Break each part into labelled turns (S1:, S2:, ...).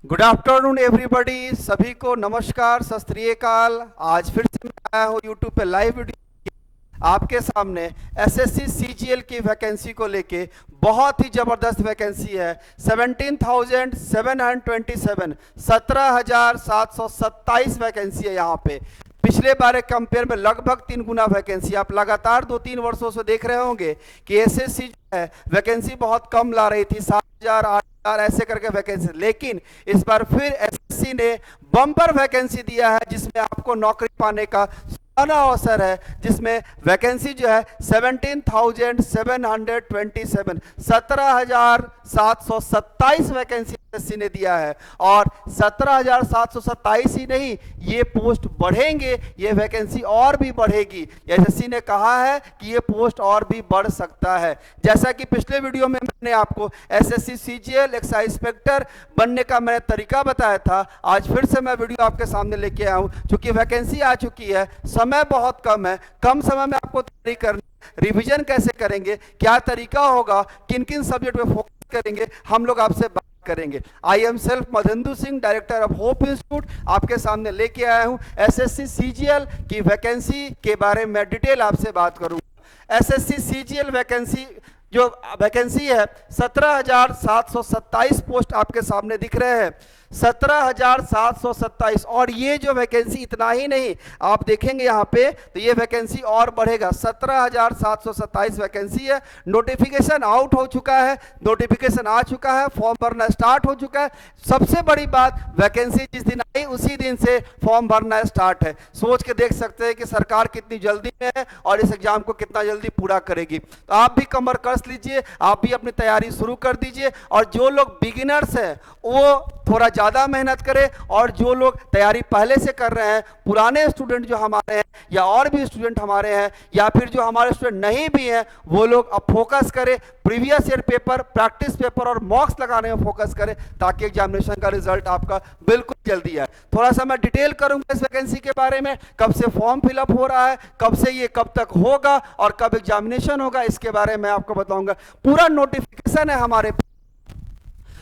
S1: Good afternoon everybody, सभी को नमस्कार, सत श्री अकाल। आज फिर से मैं आया हूँ यूट्यूब पे लाइव वीडियो आपके सामने एसएससी सीजीएल की वैकेंसी को लेके। बहुत ही ज़बरदस्त वैकेंसी है। 17,727 17,727 वैकेंसी है यहाँ पे। पिछले बार के कंपेयर में लगभग 3 गुना वैकेंसी। आप लगातार 2-3 वर्षों से देख रहे होंगे कि एसएससी जो है वैकेंसी बहुत कम ला रही थी, 7,000 8,000 ऐसे करके वैकेंसी। लेकिन इस बार फिर एसएससी ने बम्पर वैकेंसी दिया है जिसमें आपको नौकरी पाने का अवसर है, जिसमें वैकेंसी जो है 17,727 17,727 वैकेंसी एसएससी ने दिया है। और 17,727 ही नहीं, ये पोस्ट बढ़ेंगे, ये वैकेंसी और भी बढ़ेगी। एसएससी ने कहा है कि ये पोस्ट और भी बढ़ सकता है। जैसा कि पिछले वीडियो में मैंने आपको एसएससी सीजीएल एक्साइज इंस्पेक्टर बनने का मैंने तरीका बताया था, आज फिर से मैं वीडियो आपके सामने लेके आया हूँ। चूंकि वैकेंसी आ चुकी है, समय बहुत कम है, कम समय में आपको तैयारी करनी, रिवीजन कैसे करेंगे, क्या तरीका होगा, किन किन सब्जेक्ट पे फोकस करेंगे, हम लोग आपसे बात करेंगे। I am self Madhendu Singh, director of Hope Institute, आपके सामने लेके आया हूं एसएससी सीजीएल की वैकेंसी के बारे में डिटेल आपसे बात करूंगा। एसएससी सीजीएल वैकेंसी जो वैकेंसी है 17,727 पोस्ट आपके सामने दिख रहे हैं, 17,727। और ये जो वैकेंसी इतना ही नहीं, आप देखेंगे यहाँ पे तो ये वैकेंसी और बढ़ेगा। 17,727 वैकेंसी है। नोटिफिकेशन आउट हो चुका है, नोटिफिकेशन आ चुका है, फॉर्म भरना स्टार्ट हो चुका है। सबसे बड़ी बात, वैकेंसी जिस दिन आई उसी दिन से फॉर्म भरना स्टार्ट है। सोच के देख सकते हैं कि सरकार कितनी जल्दी में है और इस एग्जाम को कितना जल्दी पूरा करेगी। तो आप भी कमर कस लीजिए, आप भी अपनी तैयारी शुरू कर दीजिए। और जो लोग बिगिनर्स हैं वो थोड़ा ज़्यादा मेहनत करें, और जो लोग तैयारी पहले से कर रहे हैं, पुराने स्टूडेंट जो हमारे हैं या और भी स्टूडेंट हमारे हैं या फिर जो हमारे स्टूडेंट नहीं भी हैं, वो लोग अब फोकस करें, previous year paper, practice paper और मॉक्स लगाने में फोकस करें, ताकि एग्जामिनेशन का रिजल्ट आपका बिल्कुल जल्दी आए। थोड़ा सा मैं डिटेल करूंगा इस वैकेंसी के बारे में, कब से फॉर्म फिलअप हो रहा है, कब से ये कब तक होगा और कब एग्जामिनेशन होगा, इसके बारे में आपको बताऊंगा। पूरा नोटिफिकेशन है हमारे,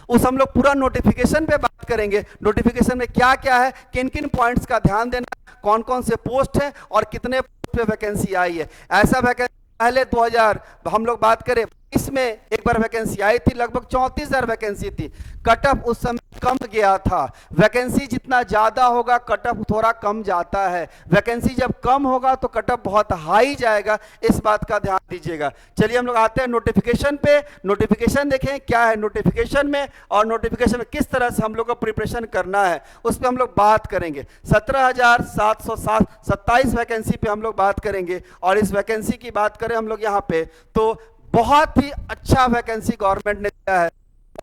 S1: उस हम लोग पूरा नोटिफिकेशन पे बात करेंगे। नोटिफिकेशन में क्या क्या है, किन किन पॉइंट्स का ध्यान देना, कौन कौन से पोस्ट हैं और कितने पोस्ट पे वैकेंसी आई है। ऐसा वैकेंसी पहले 2000 हम लोग बात करें, इसमें एक बार वैकेंसी आई थी, लगभग 34,000 वैकेंसी थी। कट ऑफ उस समय कम गया था। वैकेंसी जितना ज्यादा होगा कट ऑफ थोड़ा कम जाता है, वैकेंसी जब कम होगा तो कट ऑफ बहुत हाई जाएगा, इस बात का ध्यान दीजिएगा। चलिए हम लोग आते हैं नोटिफिकेशन पे। नोटिफिकेशन देखें क्या है नोटिफिकेशन में, और नोटिफिकेशन में किस तरह से हम लोग को प्रिपरेशन करना है उस पर हम लोग बात करेंगे। 17,727 वैकेंसी पे हम लोग बात करेंगे। और इस वैकेंसी की बात करें हम लोग यहाँ पे, तो बहुत ही अच्छा वैकेंसी गवर्नमेंट ने दिया है,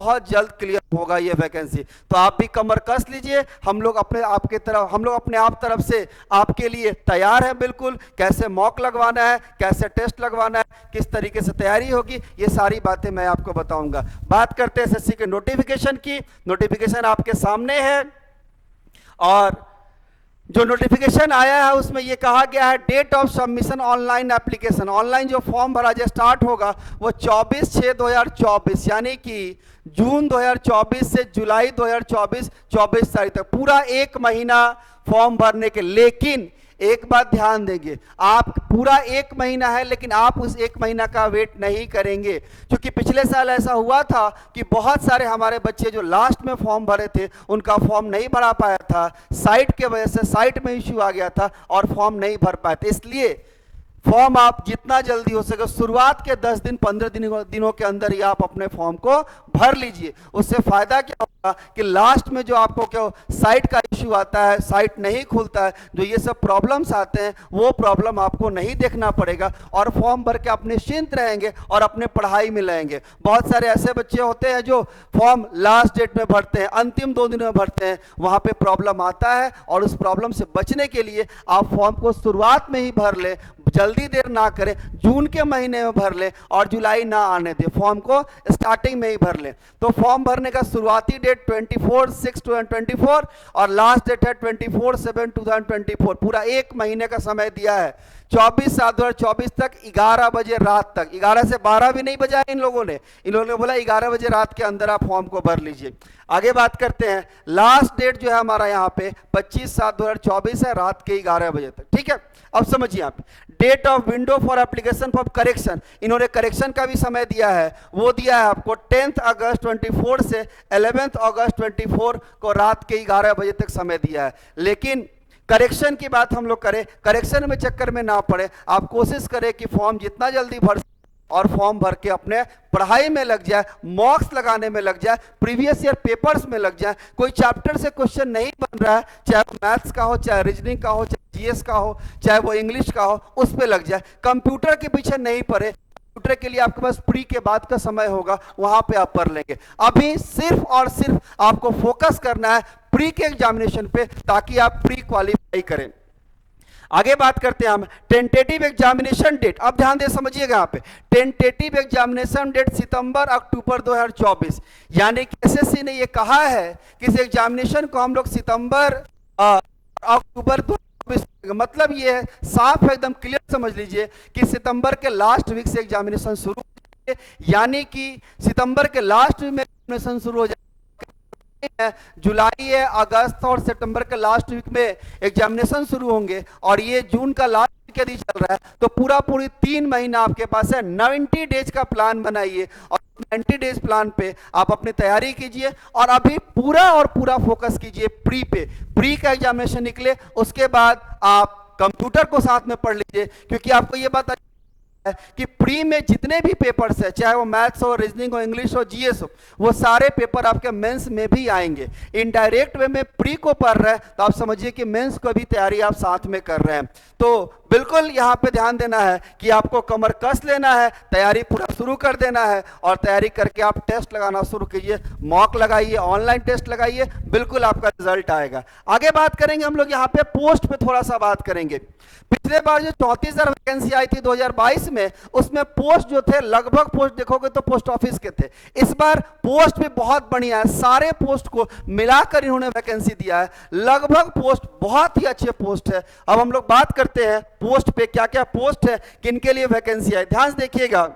S1: बहुत जल्द क्लियर होगा ये वैकेंसी। तो आप भी कमर कस लीजिए, हम लोग अपने आप तरफ से आपके लिए तैयार हैं बिल्कुल। कैसे मॉक लगवाना है, कैसे टेस्ट लगवाना है, किस तरीके से तैयारी होगी, ये सारी बातें मैं आपको बताऊंगा। बात करते हैं एसएससी के नोटिफिकेशन की। नोटिफिकेशन आपके सामने है, और जो नोटिफिकेशन आया है उसमें ये कहा गया है, date of submission online application, online जो फॉर्म भरा जो स्टार्ट होगा वो 24/6/2024 यानी कि जून 2024 से जुलाई 2024 24 तारीख तक पूरा एक महीना फॉर्म भरने के। लेकिन एक बात ध्यान देंगे, आप पूरा एक महीना है लेकिन आप उस एक महीना का वेट नहीं करेंगे, क्योंकि पिछले साल ऐसा हुआ था कि बहुत सारे हमारे बच्चे जो लास्ट में फॉर्म भरे थे उनका फॉर्म नहीं भरा पाया था, साइट के वजह से साइट में इश्यू आ गया था और फॉर्म नहीं भर पाए थे। इसलिए फॉर्म आप जितना जल्दी हो सके, शुरुआत के 10 दिन 15 दिनों के अंदर ही आप अपने फॉर्म को भर लीजिए। उससे फायदा क्या होगा कि लास्ट में जो आपको क्या साइट का इश्यू आता है, साइट नहीं खुलता है, जो ये सब प्रॉब्लम्स आते हैं, वो प्रॉब्लम आपको नहीं देखना पड़ेगा और फॉर्म भर के आप निश्चिंत रहेंगे और अपने पढ़ाई में रहेंगे। बहुत सारे ऐसे बच्चे होते हैं जो फॉर्म लास्ट डेट में भरते हैं, अंतिम 2 दिन में भरते हैं, वहां पे प्रॉब्लम आता है। और उस प्रॉब्लम से बचने के लिए आप फॉर्म को शुरुआत में ही भर ले, जल्दी देर ना करें, जून के महीने में भर ले और जुलाई ना आने दे, फॉर्म को स्टार्टिंग में ही भर ले। तो फॉर्म भरने का शुरुआती डेट 24/6/2024 और लास्ट डेट है 24/7/2024, पूरा एक महीने का समय दिया है। 24/7/2024 तक 11 बजे रात तक, 11 से 12 भी नहीं बजाया इन लोगों ने बोला 11 बजे रात के अंदर आप फॉर्म को भर लीजिए। आगे बात करते हैं, लास्ट डेट जो है हमारा यहाँ पे 25/7/2024 है, रात के 11 बजे तक। ठीक है, अब समझिए आप, date of window for application for correction, इन्होंने करेक्शन का भी समय दिया है, वो दिया है आपको 10 अगस्त 24 से 11 अगस्त 24 को रात के 11 बजे तक समय दिया है। लेकिन करेक्शन की बात हम लोग करें, करेक्शन में चक्कर में ना पड़े, आप कोशिश करें कि फॉर्म जितना जल्दी भर और फॉर्म भर के अपने पढ़ाई में लग जाए, मॉक्स लगाने में लग जाए, प्रीवियस ईयर पेपर्स में लग जाए। कोई चैप्टर से क्वेश्चन नहीं बन रहा है, चाहे मैथ्स का हो, चाहे रीजनिंग का हो, चाहे जीएस का हो, चाहे वो इंग्लिश का हो, उस पे लग जाए। कंप्यूटर के पीछे नहीं पड़े, कंप्यूटर के लिए आपके पास प्री के बाद का समय होगा, वहां पे आप पढ़ लेंगे। अभी सिर्फ और सिर्फ आपको फोकस करना है प्री के एग्जामिनेशन पे, ताकि आप प्री क्वालिफाई करें। आगे बात करते हैं हम टेंटेटिव एग्जामिनेशन डेट। अब ध्यान दे समझिएगा, यहाँ पे टेंटेटिव एग्जामिनेशन डेट सितंबर अक्टूबर 2024, यानी कि एसएससी ने ये कहा है कि इस एग्जामिनेशन को हम लोग सितंबर अक्टूबर 2024, मतलब ये है साफ एकदम क्लियर समझ लीजिए कि सितंबर के लास्ट वीक से एग्जामिनेशन शुरू, यानी कि सितंबर के लास्ट वीक में एग्जामिनेशन शुरू हो जाए। जुलाई है, अगस्त और सितंबर के लास्ट वीक में एग्जामिनेशन शुरू होंगे, और ये जून का लास्ट वीक यदि चल रहा है तो पूरी 3 महीना आपके पास है। 90 डेज का प्लान बनाइए और 90 डेज प्लान पे आप अपनी तैयारी कीजिए, और अभी पूरा फोकस कीजिए प्री पे। प्री का एग्जामिनेशन निकले उसके बाद आप कंप्यूटर को साथ में पढ़ लीजिए, क्योंकि आपको ये बात कि प्री में जितने भी पेपर्स है, चाहे वो मैथ्स हो, रीजनिंग हो, इंग्लिश हो, जीएस हो, वो सारे पेपर आपके मेंस में भी आएंगे। इनडायरेक्ट वे में प्री को पढ़ रहे हैं तो आप समझिए कि मेंस को भी तैयारी आप साथ में कर रहे हैं। तो बिल्कुल यहाँ पे ध्यान देना है कि आपको कमर कस लेना है, तैयारी पूरा शुरू कर देना है, और तैयारी करके आप टेस्ट लगाना शुरू कीजिए, मॉक लगाइए, ऑनलाइन टेस्ट लगाइए, बिल्कुल आपका रिजल्ट आएगा। आगे बात करेंगे हम लोग यहाँ पे पोस्ट पे थोड़ा सा बात करेंगे। पिछले बार जो 34,000 वैकेंसी आई थी 2022 में, उसमें पोस्ट जो थे लगभग पोस्ट देखोगे तो पोस्ट ऑफिस के थे। इस बार पोस्ट भी बहुत बढ़िया है, सारे पोस्ट को मिलाकर इन्होंने वैकेंसी दिया है, लगभग पोस्ट बहुत ही अच्छे पोस्ट है। अब हम लोग बात करते हैं पोस्ट पे क्या क्या पोस्ट है, किनके लिए वैकेंसी है, ध्यान से देखिएगा।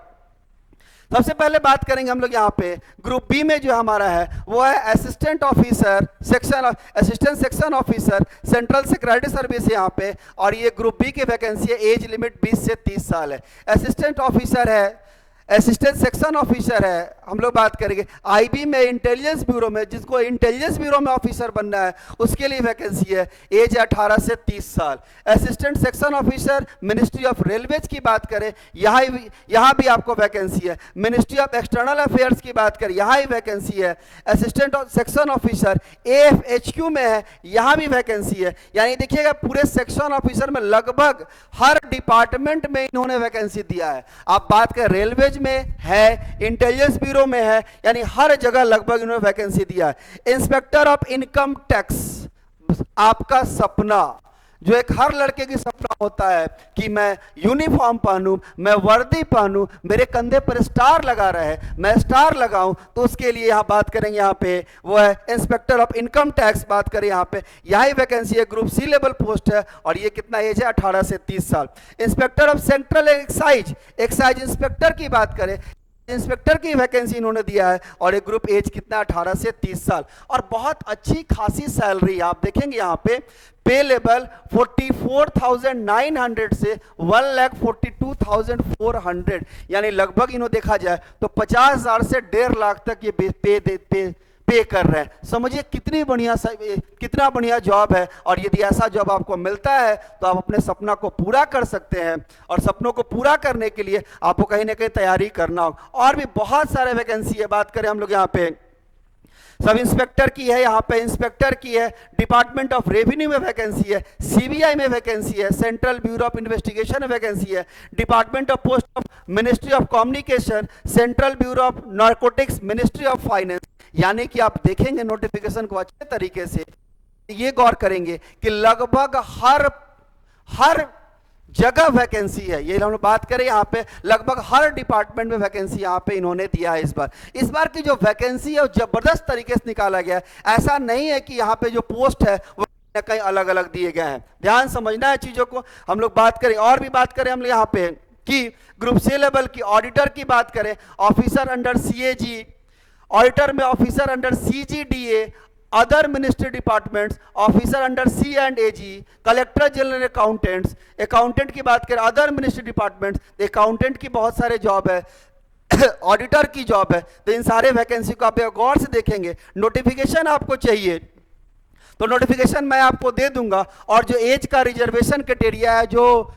S1: सबसे पहले बात करेंगे हम लोग यहाँ पे ग्रुप बी में जो हमारा है वो है assistant officer section, assistant section officer central security service यहाँ पे, और ये ग्रुप बी की वैकेंसी है। एज लिमिट 20 से 30 साल है। असिस्टेंट ऑफिसर है, असिस्टेंट सेक्शन ऑफिसर है। हम लोग बात करेंगे आईबी में, इंटेलिजेंस ब्यूरो में, जिसको इंटेलिजेंस ब्यूरो में ऑफिसर बनना है उसके लिए वैकेंसी है। एज 18 से 30 साल। Assistant section officer ministry of railways की बात करें, यहाँ भी आपको वैकेंसी है। मिनिस्ट्री ऑफ एक्सटर्नल अफेयर्स की बात करें, यहाँ ही वैकेंसी है। असिस्टेंट सेक्शन ऑफिसर एएफएचक्यू में है, यहाँ भी वैकेंसी है। यानी देखिएगा पूरे सेक्शन ऑफिसर में लगभग हर डिपार्टमेंट में इन्होंने वैकेंसी दिया है। आप बात करें रेलवेज में है, इंटेलिजेंस ब्यूरो में है, यानी हर जगह लगभग इन्होंने वैकेंसी दिया है। इंस्पेक्टर ऑफ इनकम टैक्स, आपका सपना, जो एक हर लड़के की सपना होता है कि मैं यूनिफॉर्म पहनूं, मैं वर्दी पहनूं, मेरे कंधे पर स्टार लगा रहे, मैं स्टार लगाऊं, तो उसके लिए यहां बात करेंगे, यहाँ पे वो है इंस्पेक्टर ऑफ इनकम टैक्स। बात करें यहाँ पे, यही वैकेंसी है, ग्रुप सी लेवल पोस्ट है, और ये कितना एज है, 18 से 30 साल। Inspector of central excise, excise inspector की बात करें, इंस्पेक्टर की वैकेंसी इन्होंने दिया है, और एक ग्रुप एज कितना, 18 से 30 साल, और बहुत अच्छी खासी सैलरी आप देखेंगे यहाँ पे लेवल 44,900 से 1,42,400, यानी लगभग इन्हों देखा जाए तो 50,000 से 1.5 लाख तक ये पे कर रहे हैं। समझिए कितना बढ़िया जॉब है, और यदि ऐसा जॉब आपको मिलता है तो आप अपने सपना को पूरा कर सकते हैं, और सपनों को पूरा करने के लिए आपको कहीं ना कहीं तैयारी करना होगा। और भी बहुत सारे वैकेंसी है, बात करें हम लोग यहाँ पे सब इंस्पेक्टर की है, यहाँ पे इंस्पेक्टर की है, डिपार्टमेंट ऑफ रेवेन्यू में वैकेंसी है, सीबीआई में वैकेंसी है, सेंट्रल ब्यूरो ऑफ इन्वेस्टिगेशन में वैकेंसी है, department of post of ministry of communication, central bureau of narcotics, ministry of finance. यानी कि आप देखेंगे नोटिफिकेशन को अच्छे तरीके से, ये गौर करेंगे कि लगभग हर जगह वैकेंसी है। ये हम लोग बात करें यहाँ पे लगभग हर डिपार्टमेंट में वैकेंसी यहाँ पे इन्होंने दिया है। इस बार की जो वैकेंसी है वो जबरदस्त तरीके से निकाला गया है। ऐसा नहीं है कि यहाँ पे जो पोस्ट है वो न कहीं अलग अलग दिए गए हैं। ध्यान समझना है चीजों को। हम लोग बात करें और भी बात करें हम लोग यहाँ पे कि ग्रुप सी लेवल की ऑडिटर की बात करें, ऑफिसर अंडर सीएजी, ऑडिटर में officer under CGDA, other ministry departments, officer under C and AG, collector general accountants, accountant की बात करें अदर मिनिस्ट्री डिपार्टमेंट्स, अकाउंटेंट की बहुत सारे जॉब है, ऑडिटर की जॉब है। तो इन सारे वैकेंसी को आप गौर से देखेंगे। नोटिफिकेशन आपको चाहिए तो नोटिफिकेशन मैं आपको दे दूंगा, और जो एज का रिजर्वेशन क्राइटेरिया है, जो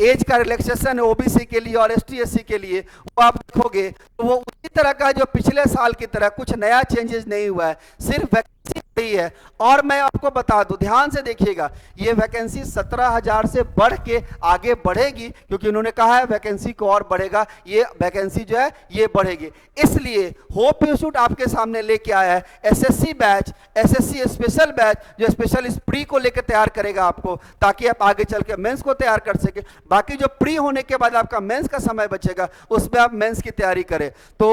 S1: एज का रिलैक्सेशन है ओबीसी के लिए और एसटी एससी के लिए, वो आप देखोगे तो वो उसी तरह का जो पिछले साल की तरह, कुछ नया चेंजेस नहीं हुआ है, सिर्फ वैकेंसी बढ़ी है। और मैं आपको बता दूं, ध्यान से देखिएगा, ये वैकेंसी 17,000 से बढ़ के आगे बढ़ेगी, क्योंकि उन्होंने कहा है वैकेंसी को और बढ़ेगा, ये वैकेंसी जो है ये बढ़ेगी। इसलिए होप इंस्टीट्यूट आपके सामने लेके आया है SSC batch, SSC special batch, जो स्पेशल इस प्री को लेकर तैयार करेगा आपको, ताकि आप आगे चल के मेंस को तैयार कर सके। बाकी जो प्री होने के बाद आपका मेंस का समय बचेगा, उसमें आप मेंस की तैयारी करें। तो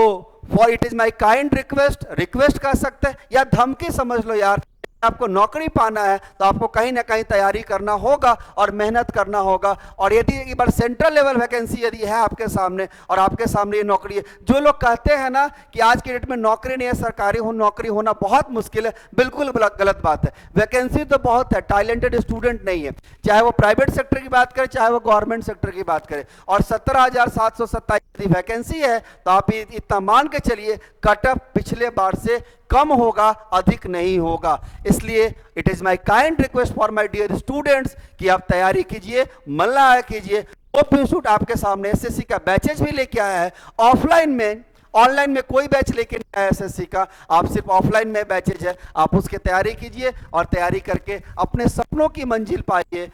S1: for it is my kind request, request कर सकते हैं या धमकी समझ लो यार, आपको नौकरी पाना है तो आपको कहीं ना कहीं तैयारी करना होगा और मेहनत करना होगा। और यदि एक बार सेंट्रल लेवल वैकेंसी यदि है आपके सामने और आपके सामने ये नौकरी है, जो लोग कहते हैं ना कि आज के डेट में नौकरी नहीं है, सरकारी नौकरी होना बहुत मुश्किल है, बिल्कुल गलत बात है। वैकेंसी तो बहुत है, टैलेंटेड स्टूडेंट नहीं है, चाहे वो प्राइवेट सेक्टर की बात करें चाहे वो गवर्नमेंट सेक्टर की बात करें। और 17,727 वैकेंसी है, तो आप इतना मान के चलिए कट ऑफ पिछले बार से कम होगा, अधिक नहीं होगा। इसलिए it is my kind request for my dear students कि आप तैयारी कीजिए, मन लगा कीजिए। होप इंस्टीट्यूट आपके सामने एसएससी का बैचेज भी लेके आया है, ऑफलाइन में, ऑनलाइन में कोई बैच लेके नहीं आया एसएससी का, आप सिर्फ ऑफलाइन में बैचेज है, आप उसकी तैयारी कीजिए और तैयारी करके अपने सपनों की मंजिल पाइए,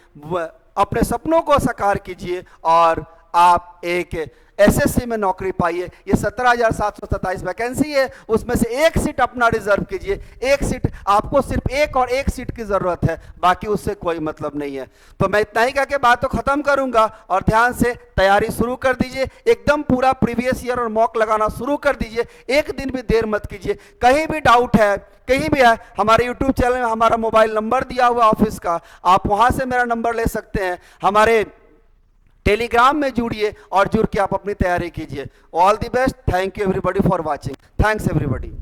S1: अपने सपनों को साकार कीजिए और आप एक एसएससी में नौकरी पाइए। ये 17,727 वैकेंसी है, उसमें से एक सीट अपना रिजर्व कीजिए, एक सीट आपको, सिर्फ एक और एक सीट की जरूरत है, बाकी उससे कोई मतलब नहीं है। तो मैं इतना ही कह के बात तो खत्म करूंगा, और ध्यान से तैयारी शुरू कर दीजिए, एकदम पूरा प्रीवियस ईयर और मॉक लगाना शुरू कर दीजिए, एक दिन भी देर मत कीजिए। कहीं भी डाउट है, कहीं भी है, हमारे यूट्यूब चैनल में हमारा मोबाइल नंबर दिया हुआ ऑफिस का, आप वहां से मेरा नंबर ले सकते हैं। हमारे टेलीग्राम में जुड़िए और जुड़ के आप अपनी तैयारी कीजिए। All the best, thank you everybody for watching, thanks everybody.